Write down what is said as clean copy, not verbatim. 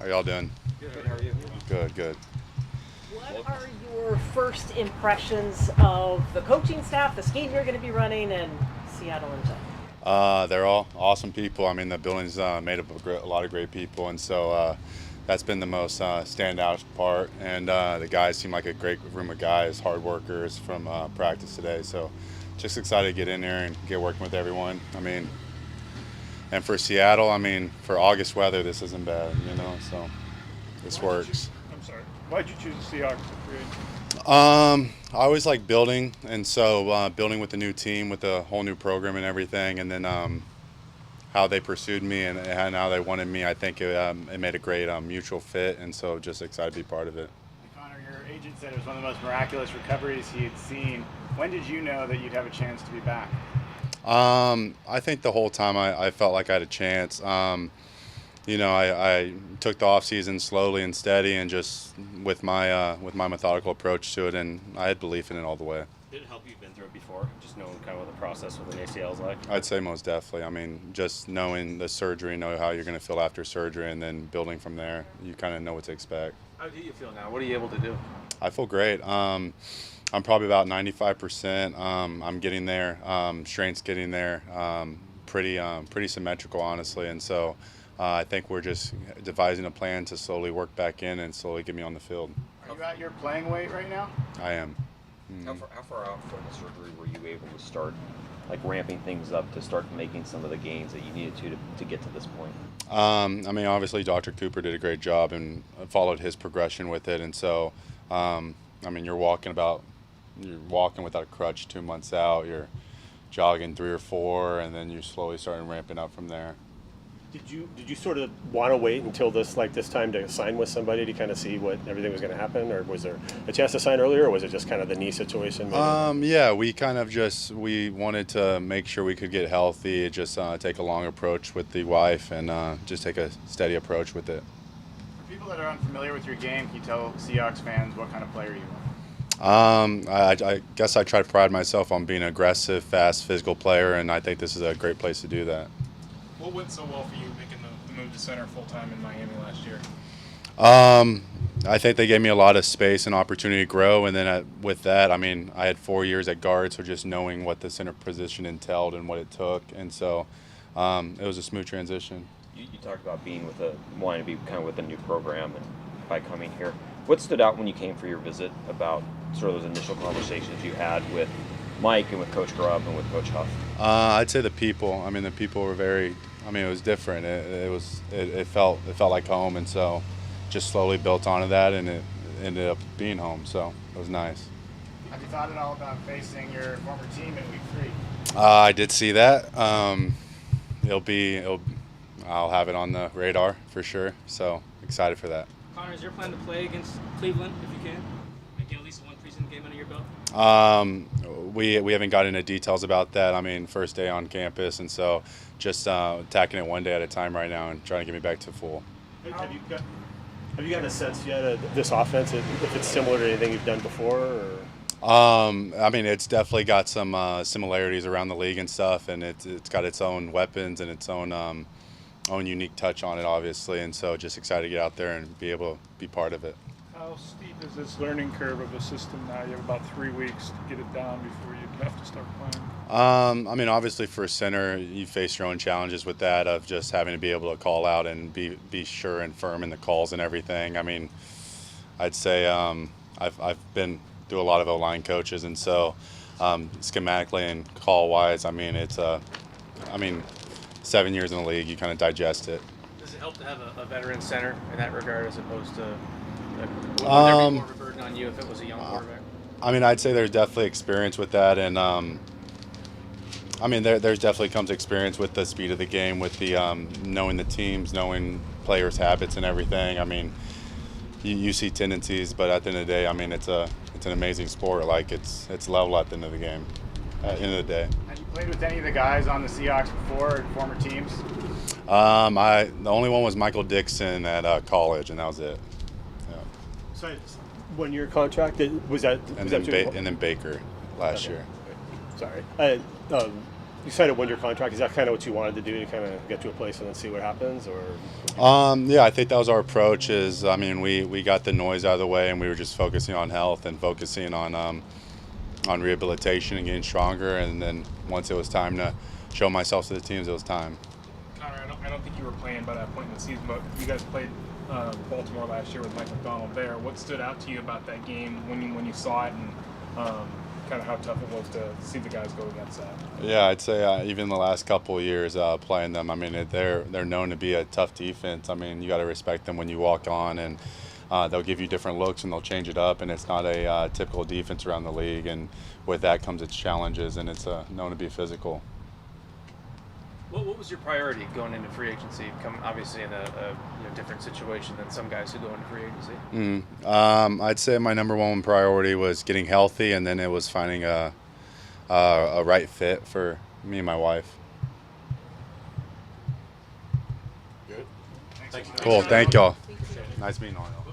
How y'all doing? Good, how are you? Good, good. What are your first impressions of the coaching staff, the scheme you're going to be running, and Seattle in general? They're all awesome people. I mean, the building's made up of a lot of great people, and so that's been the most standout part. And the guys seem like a great room of guys, hard workers from practice today. So just excited to get in there and get working with everyone. I mean, and for Seattle, I mean, for August weather, this isn't bad, so this works. I'm sorry. Why'd you choose the Seahawks to create? I always like building, and so building with the new team, with the whole new program and everything, and then how they pursued me and how they wanted me, I think it made a great mutual fit, and so just excited to be part of it. Connor, your agent said it was one of the most miraculous recoveries he had seen. When did you know that you'd have a chance to be back? I think the whole time I felt like I had a chance. I took the off season slowly and steady, and just with my methodical approach to it, and I had belief in it all the way. Did it help you've been through it before, just knowing kind of what the process with an ACL is like? I'd say most definitely. I mean, just knowing the surgery, know how you're going to feel after surgery, and then building from there, you kind of know what to expect. How do you feel now? What are you able to do? I feel great. I'm probably about 95%. I'm getting there. Strength's getting there. Pretty symmetrical, honestly, and so. I think we're just devising a plan to slowly work back in and slowly get me on the field. Are you at your playing weight right now? I am. How far out from the surgery were you able to start ramping things up to start making some of the gains that you needed to get to this point? I mean, obviously Dr. Cooper did a great job and followed his progression with it, and so I mean, you're walking without a crutch 2 months out, you're jogging 3 or 4, and then you're slowly starting ramping up from there. Did you sort of want to wait until this time to sign with somebody to kind of see what everything was going to happen, or was there a chance to sign earlier, or was it just kind of the knee situation? Yeah, we kind of we wanted to make sure we could get healthy, just take a long approach with the wife, and just take a steady approach with it. For people that are unfamiliar with your game, can you tell Seahawks fans what kind of player you are? I guess I try to pride myself on being an aggressive, fast, physical player, and I think this is a great place to do that. What went so well for you making the move to center full-time in Miami last year? I think they gave me a lot of space and opportunity to grow, and then with that, I mean, I had 4 years at guard, so just knowing what the center position entailed and what it took, and so it was a smooth transition. You talked about wanting to be kind of with a new program and by coming here. What stood out when you came for your visit about sort of those initial conversations you had with Mike and with Coach Grubb and with Coach Huff? I'd say the people. I mean, the people were very. I mean, it was different. It felt like home, and so just slowly built onto that, and it ended up being home. So it was nice. Have you thought at all about facing your former team in Week 3? I did see that. I'll have it on the radar for sure. So excited for that. Connor, is your plan to play against Cleveland if you can? Like get at least one preseason game under your belt? We haven't got into details about that. I mean, first day on campus, and so just attacking it one day at a time right now and trying to get me back to full. Have you gotten a sense yet of this offense, if it's similar to anything you've done before? Or? I mean, it's definitely got some similarities around the league and stuff, and it's got its own weapons and its own unique touch on it, obviously, and so just excited to get out there and be able to be part of it. How steep is this learning curve of a system now? You have about 3 weeks to get it down before you have to start playing. I mean, obviously for a center, you face your own challenges with that of just having to be able to call out and be sure and firm in the calls and everything. I mean, I'd say I've been through a lot of O-line coaches, and so schematically and call-wise, I mean, 7 years in the league, you kind of digest it. Does it help to have a veteran center in that regard as opposed to would there be more of a burden on you if it was a young quarterback? I mean, I'd say there's definitely experience with that, and I mean, there's definitely comes experience with the speed of the game, with the knowing the teams, knowing players' habits and everything. I mean, you see tendencies, but at the end of the day, I mean, it's an amazing sport. Like it's level at the end of the game. At the end of the day. Have you played with any of the guys on the Seahawks before, or former teams? The only one was Michael Dixon at college, and that was it. Yeah. So 1 year contract, was that? And then Baker last year. Sorry. you signed a 1-year contract. Is that kind of what you wanted to do, to kind of get to a place and then see what happens, or? Yeah, I think that was our approach. I mean, we got the noise out of the way, and we were just focusing on health and focusing on rehabilitation and getting stronger. And then once it was time to show myself to the teams, it was time. Connor, I don't think you were playing by that point in the season, but you guys played Baltimore last year with Mike McDonald there. What stood out to you about that game when you saw it, and kind of how tough it was to see the guys go against that? Yeah, I'd say even the last couple of years playing them, I mean, they're known to be a tough defense. I mean, you got to respect them when you walk on, and they'll give you different looks and they'll change it up, and it's not a typical defense around the league. And with that comes its challenges, and it's known to be physical. What was your priority going into free agency? Obviously in a different situation than some guys who go into free agency. I'd say my number one priority was getting healthy, and then it was finding a right fit for me and my wife. Good. Cool. Thank y'all. Nice meeting all y'all.